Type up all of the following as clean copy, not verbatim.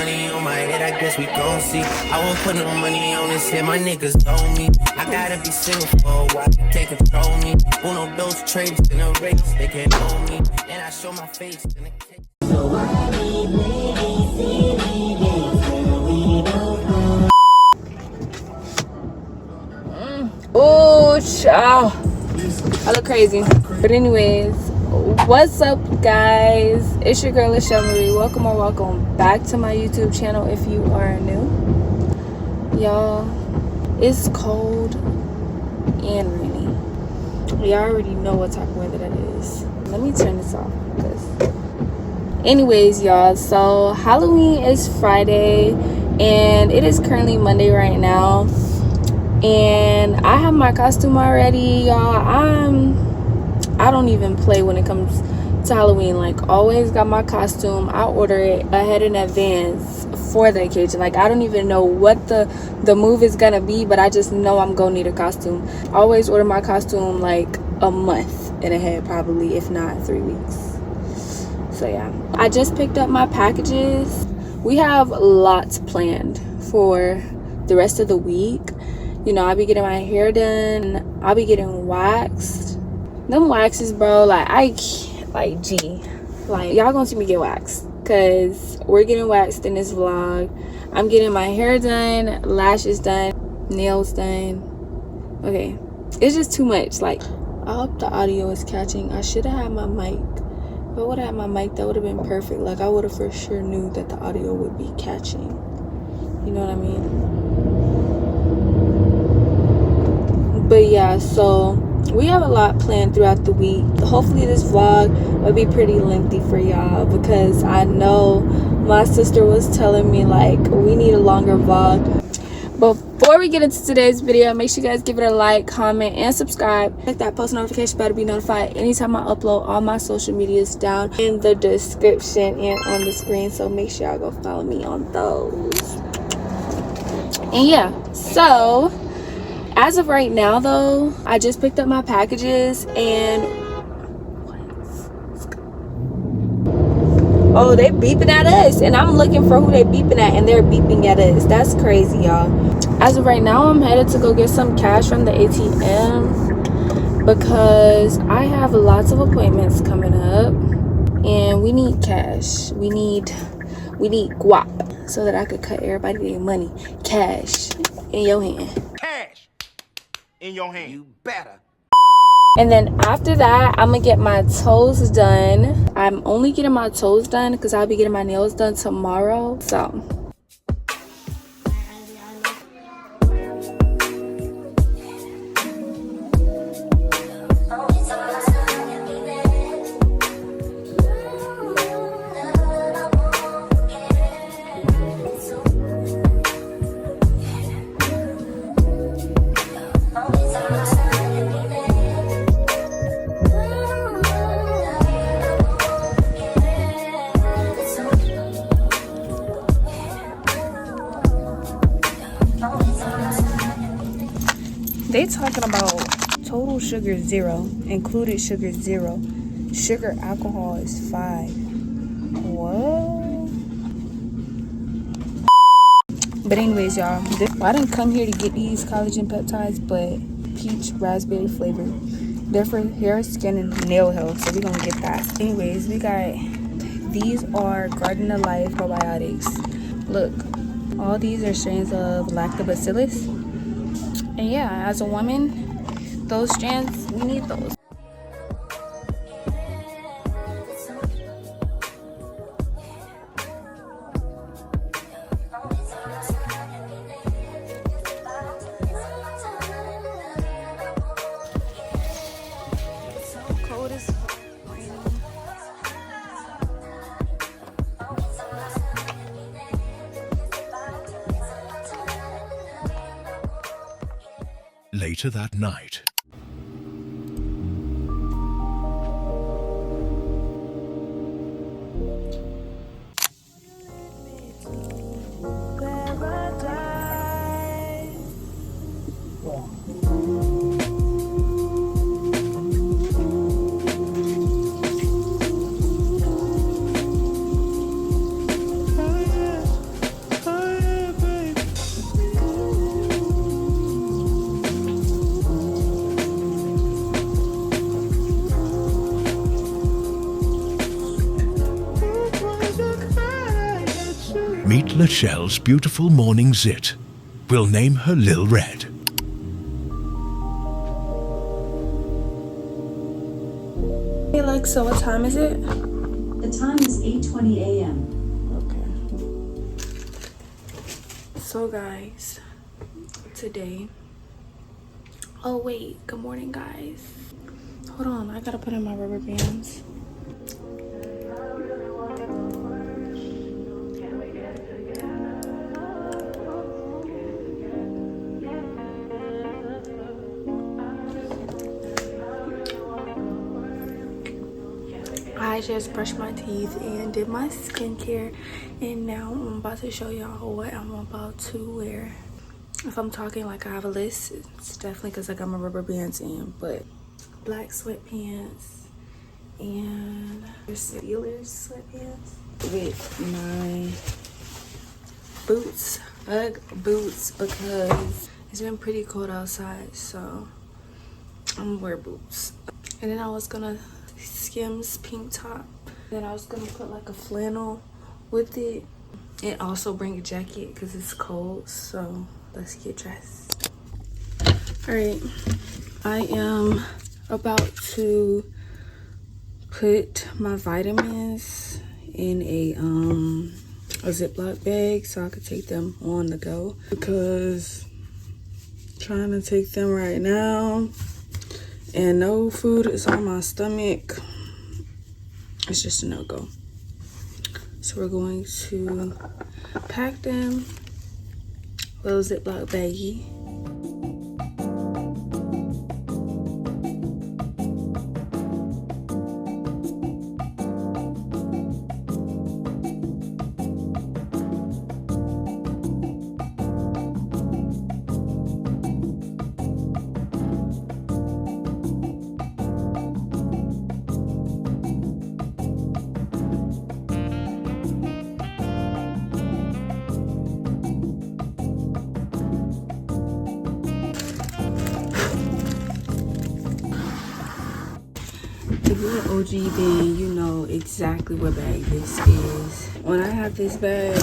money on my head, I guess we gon' see. I won't put no money on this shit, my niggas know me. I gotta be single for a while, they can't control me. Uno, those trades in a race, they can't own me. And I show my face in the case. So I Oh, child. I look crazy. But anyways, what's up, guys? It's your girl, LaChelleMarie. Welcome or welcome back to my YouTube channel if you are new. Y'all, it's cold and rainy. Y'all already know what type of weather that is. Let me turn this off. Anyways, y'all, so Halloween is Friday and it is currently Monday right now. And I have my costume already, y'all. I don't even play when it comes to Halloween. Like, always got my costume. I order it ahead in advance for the occasion. Like, I don't even know what the move is gonna be, but I just know I'm gonna need a costume. I always order my costume like a month in ahead, probably, if not 3 weeks. So yeah, I just picked up my packages. We have lots planned for the rest of the week. You know, I'll be getting my hair done. I'll be getting waxed. Them waxes, bro, like, I can't, like, gee. Like, y'all gonna see me get waxed. Because we're getting waxed in this vlog. I'm getting my hair done, lashes done, nails done. Okay, it's just too much. Like, I hope the audio is catching. I should have had my mic. If I would have had my mic, that would have been perfect. Like, I would have for sure knew that the audio would be catching. You know what I mean? But yeah, so we have a lot planned throughout the week. Hopefully this vlog will be pretty lengthy for y'all, because I know my sister was telling me, like, we need a longer vlog. Before we get into today's video, make sure you guys give it a like, comment, and subscribe. Click that post notification bell to be notified anytime I upload. All my social medias down in the description and on the screen, so make sure y'all go follow me on those. And yeah, so as of right now, though, I just picked up my packages and oh, they beeping at us, and I'm looking for who they beeping at, and they're beeping at us. That's crazy, y'all. As of right now, I'm headed to go get some cash from the ATM because I have lots of appointments coming up, and we need cash. We need guap so that I could cut everybody their money. Cash in your hand. Cash in your hand. You better. And then after that, I'm gonna get my toes done. I'm only getting my toes done because I'll be getting my nails done tomorrow. So they talking about total sugar 0, included sugar 0. Sugar alcohol is 5. Whoa. But anyways, y'all, I didn't come here to get these collagen peptides, but peach raspberry flavor. They're for hair, skin, and nail health, so we're gonna get that. Anyways, we got, these are Garden of Life probiotics. Look, all these are strains of lactobacillus. And yeah, as a woman, those strands, we need those. Cold as Later that night. Lachelle's beautiful morning zit. We'll name her Lil Red. Hey Alexa, what time is it? The time is 8:20 a.m. Okay. So guys, today. Oh wait, good morning guys. Hold on, I gotta put in my rubber bands. I just brushed my teeth and did my skincare, and now I'm about to show y'all what I'm about to wear. If I'm talking like I have a list, it's definitely because I got my rubber bands in, but black sweatpants and Steelers sweatpants with my boots, Ugg boots, because it's been pretty cold outside, so I'm gonna wear boots. And then I was gonna Skims pink top, then I was gonna put like a flannel with it and also bring a jacket because it's cold. So let's get dressed. All right, I am about to put my vitamins in a Ziploc bag so I could take them on the go, because I'm trying to take them right now and no food is on my stomach. It's just a no-go. So we're going to pack them, little Ziploc baggie. If you're an OG, then you know exactly what bag this is. When I have this bag,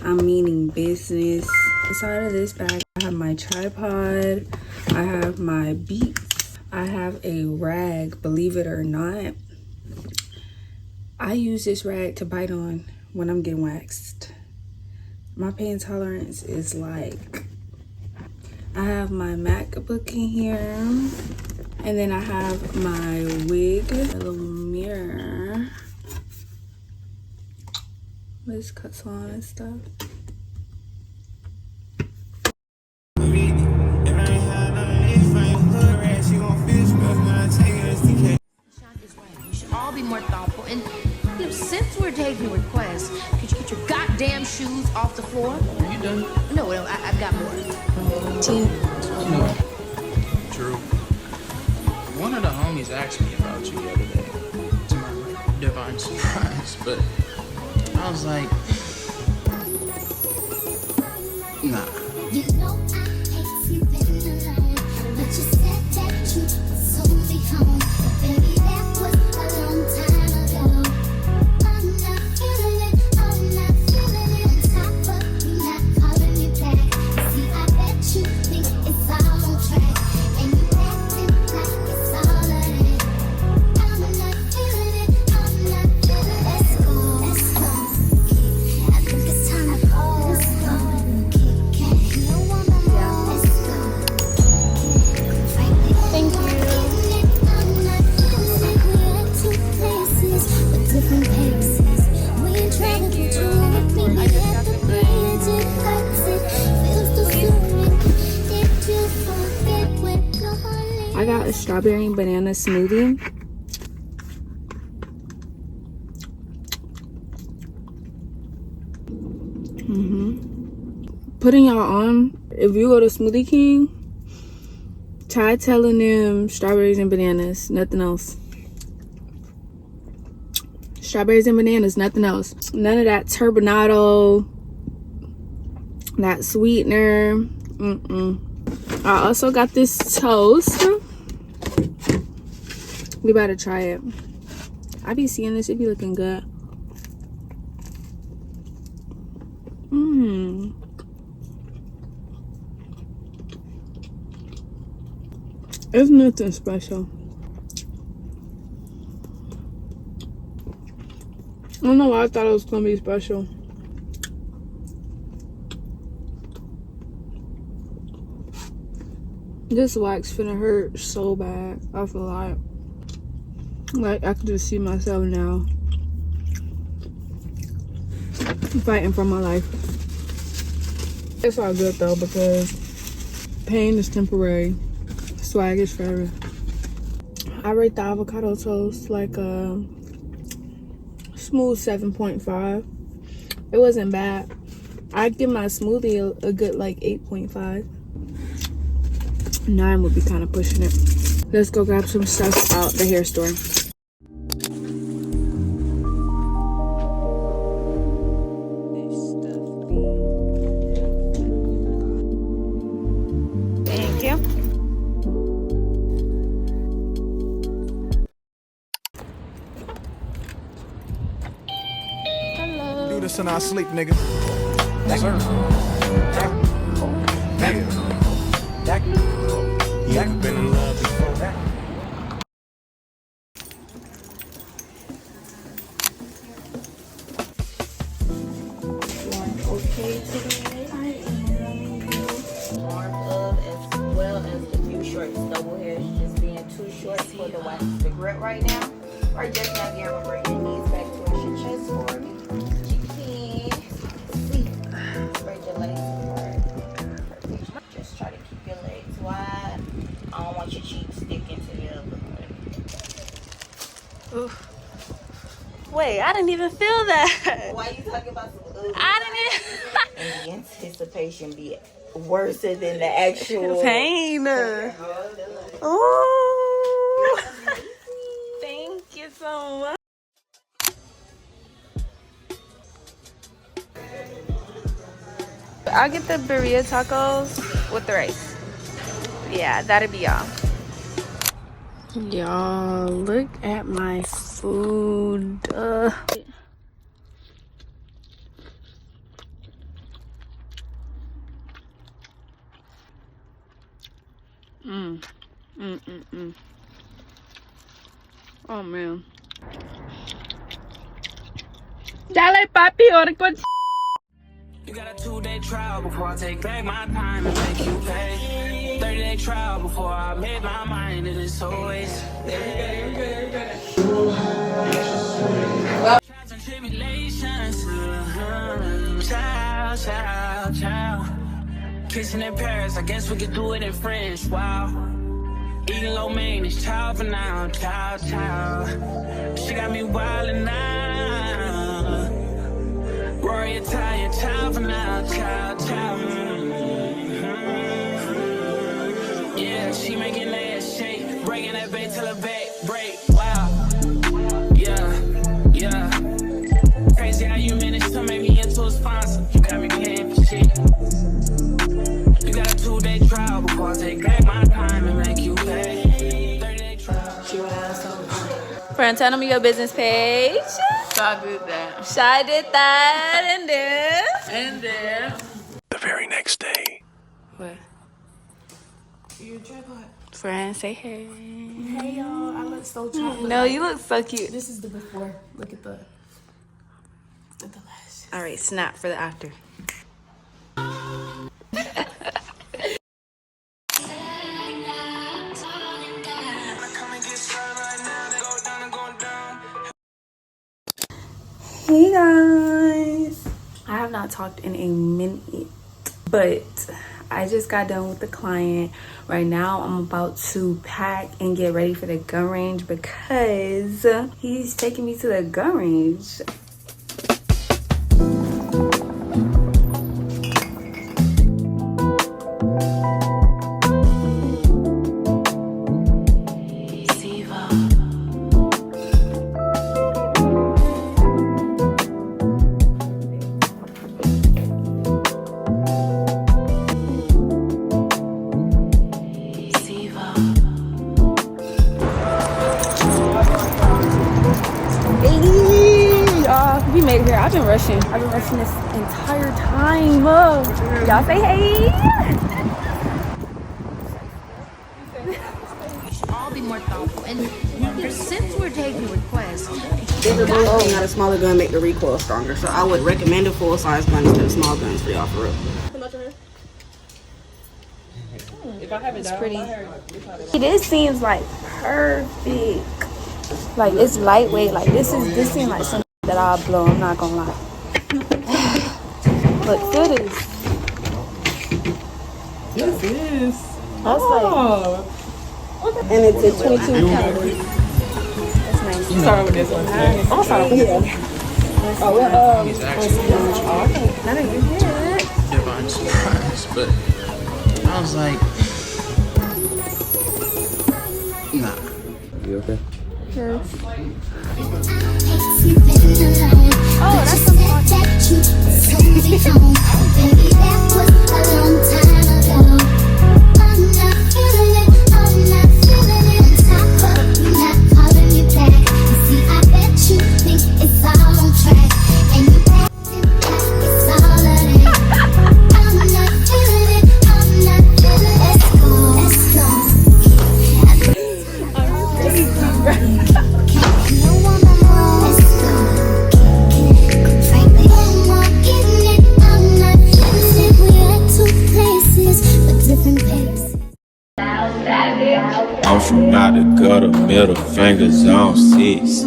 I'm meaning business. Inside of this bag, I have my tripod, I have my beats, I have a rag, believe it or not. I use this rag to bite on when I'm getting waxed. My pain tolerance is like, I have my MacBook in here. And then I have my wig, a little mirror with cuts on and stuff. You should all be more thoughtful. And you know, since we're taking requests, could you get your goddamn shoes off the floor? Are you done? No, I've got more. True. One of the homies asked me about you the other day, to my like, divine surprise, but I was like, nah. You know I hate you been alone, but you said that you would soon be home. Baby, that was a long time ago. I'm not feeling it, I'm not feeling it. On top of you not calling me back. See, I bet you think it's all on track, and you acting like it's all of that. I'm not feeling it, I'm not feeling it. Let's go, let's go. I think it's time to go, let's go. No one more, let's go. Thank you. I'm not feeling it. We're at two places with different paces. We ain't trying to do it. Maybe at the bridge it hurts. It feels too fluid. Did you forget where you're I got a strawberry and banana smoothie. Putting y'all on, if you go to Smoothie King, try telling them strawberries and bananas, nothing else. Strawberries and bananas, nothing else. None of that turbinado, that sweetener. I also got this toast. We better try it. I be seeing this, it be looking good. It's nothing special. I don't know why I thought it was gonna be special. This wax finna hurt so bad. I feel like I could just see myself now fighting for my life. It's all good though because pain is temporary, swag is forever. I rate the avocado toast like a smooth 7.5. It wasn't bad. I'd give my smoothie a good like 8.5. 9 would be kind of pushing it. Let's go grab some stuff out the hair store. Thank you. Hello. Do this in our sleep, nigga. Yes, sir. You ever been in love before that? Okay today. I am. Arm of as well as the few shorts. Double hairs just being too short for the wax to grip right now. Or just now, Gary, bring your knees back towards your chest for me. You can see. Spread your legs apart. Perfect. Just try to keep your legs wide. I don't want your cheeks sticking together. Oof. Wait, I didn't even feel that. Why you talking about some I didn't and the anticipation be worse than the actual pain. Oh, thank you so much. I'll get the burrito tacos with the rice. Yeah, that'd be all. Y'all, look at my food. Oh man. Dale papi, ahora con. You got a 2-day trial before I take back my time and make you pay. 30-day trial before I made my mind. It is always trials and tribulations. Ciao, ciao, ciao. Kissing in Paris, I guess we could do it in French. Wow. Eating lo mein is ciao for now. Ciao, ciao. She got me wildin' now. Rory Italian, ciao for now. Ciao, ciao. Yeah, she making that ass shake. Breaking that bait till her back break. Wow. Yeah, yeah. Crazy how you managed to make me into a sponsor. You got me paying for shit. You got a 2-day trial before I take back my time and make you pay. 30-day trial. Friend, tell them your business page. I did that. Shy did that, and then. The very next day. What? Your tripod. Friend, say hey. Hey y'all, I look so chocolate. No, you look so cute. This is the before. Look at the lashes. All right, snap for the after. Hey guys, I have not talked in a minute, but I just got done with the client. Right now I'm about to pack and get ready for the gun range because he's taking me to the gun range. made it here. I've been rushing this entire time. Y'all say hey. We should all be more thoughtful. And since we're taking requests, Bigger bullet got a smaller gun make the recoil stronger. So I would recommend a full size gun instead of small guns for y'all for real. It's pretty. This seems like perfect. Like it's lightweight. Like this seems like something that I'll blow. I'm not gonna lie. Look, feel this. Yes, it is. That's like, And it's a 22 caliber. that's nice. You started with this one. I'll start with this one. He's actually Okay, none of you here. divine surprise, but I was like, nah. You okay? Oh, that's some fun. Baby, that was a long time ago. I'm not feeling it. I'm not feeling it. Top up, you're not calling me back. You see, I bet you think it's all on track, and you acting like it's all of that. I'm not feeling it. I'm not feeling it. Let's go. I'm from out the gutter, middle fingers on 6.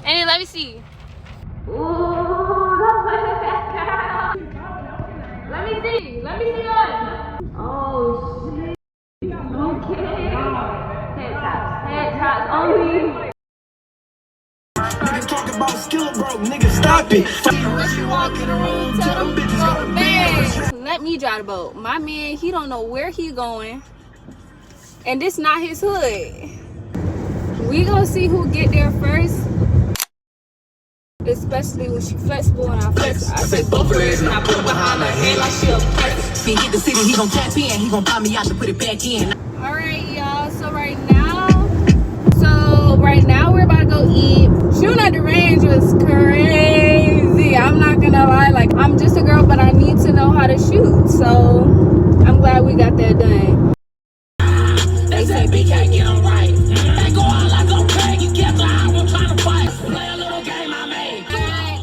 And let me see. Let me see yours. Oh shit. Okay. Head tops only. Niggas talk about skill, bro. Niggas stop it. Let me drive the boat. My man, he don't know where he going. And this not his hood. We gonna see who get there first. Especially when she flexible and I flex. I say both legs and I put her behind her head like she a press. He hit the city, he gon' tap in. He gon' buy me out to put it back in. Alright, y'all. So right now we're about to go eat. Shooting at the range was crazy. I'm not gonna lie. Like, I'm just a girl, but I need to know how to shoot. So I'm glad we got that done. They say big can't get them right. They go out like a crack. You kept the eye, I'm trying to fight. Play a little game I made. Alright,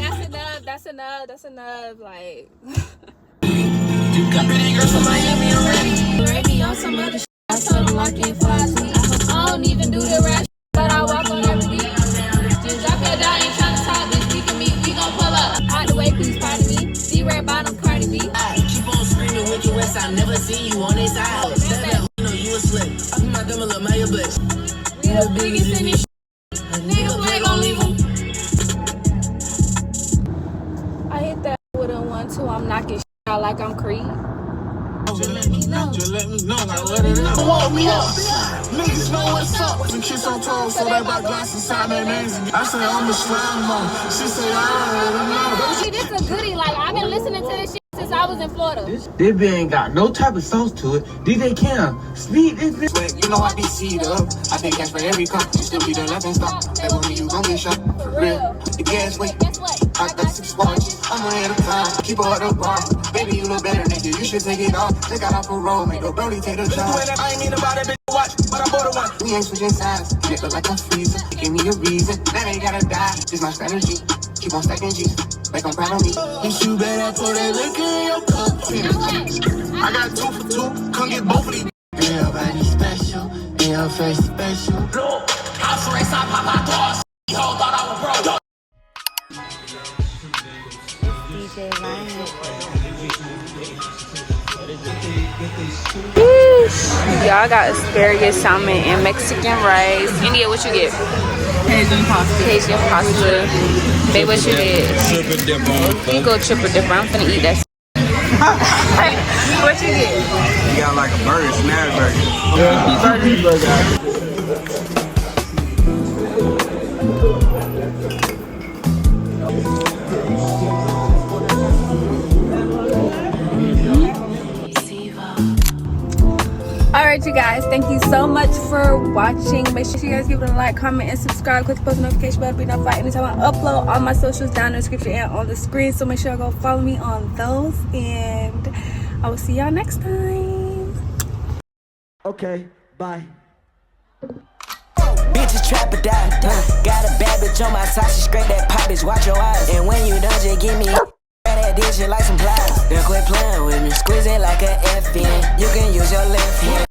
that's enough. Like, You got pretty girls from Miami already. already on some other shit. I told them I can't fly sweet. I don't even do the rap, but I walk on every beat. Just drop your dog, ain't tryna talk, bitch. We can meet, we gon' pull up. Out the way, please pardon me. D-Ray bottom, Cardi B. Keep on screaming with your west. I never seen you on this side. Step back, you know you a slick. I put my dumb a little Maya bitch. We the biggest in this shit. Nigga play gon' leave him. I hit that with a 1-2. I'm knocking shit out like I'm Creed. Just let me know, like let it know. Woke me up. Niggas know what's up. The kiss on toes, so they buy glasses, sign their names. I say I'm a slime mom. She say I already know. See, this is a goodie. Like, I've been listening to this shit since I was in Florida. This bitch ain't got no type of sauce to it. DJ Cam, speed this bitch. You know I be seed up. I take cash for every cup. You still be the left and stop. That with me, you gon' get shot. For real. The gas weight. Guess what? I got 6 watches. I'm ahead of time. Keep her at the bar. Baby, you look better, nigga. You should take it off. They got off a roll. Make a brody take the job. I ain't mean about that bitch watch, but I bought a one. We ain't switching sides. Shit look like a freezer. Give me a reason. That ain't gotta die. This my strategy. Keep on stacking G's. Make them proud of me. You should better put that liquor in your cup. I got 2 for 2. Come get both of these. Everybody special. And your face special. House race, I pop my doors. Yo, thought I was broke. Y'all got asparagus, salmon, and Mexican rice. India, what you get? Cajun pasta. Cajun pasta. Babe, what you get? Triple dipper. You go triple dipper. I'm finna eat that. What you get? You got like a burger, smash burger. Alright, you guys, thank you so much for watching. Make sure you guys give it a like, comment, and subscribe. Click the post notification bell to be notified anytime I upload. All my socials down in the description and on the screen, so make sure y'all go follow me on those, and I will see y'all next time. Okay, bye. Bitches trap or die. Got a bad bitch on my side, she scrape that pop, bitch, watch your eyes. And when you done, just give me that dish like some plies. Then quit playing with me, squeeze it like a FN. You can use your left hand.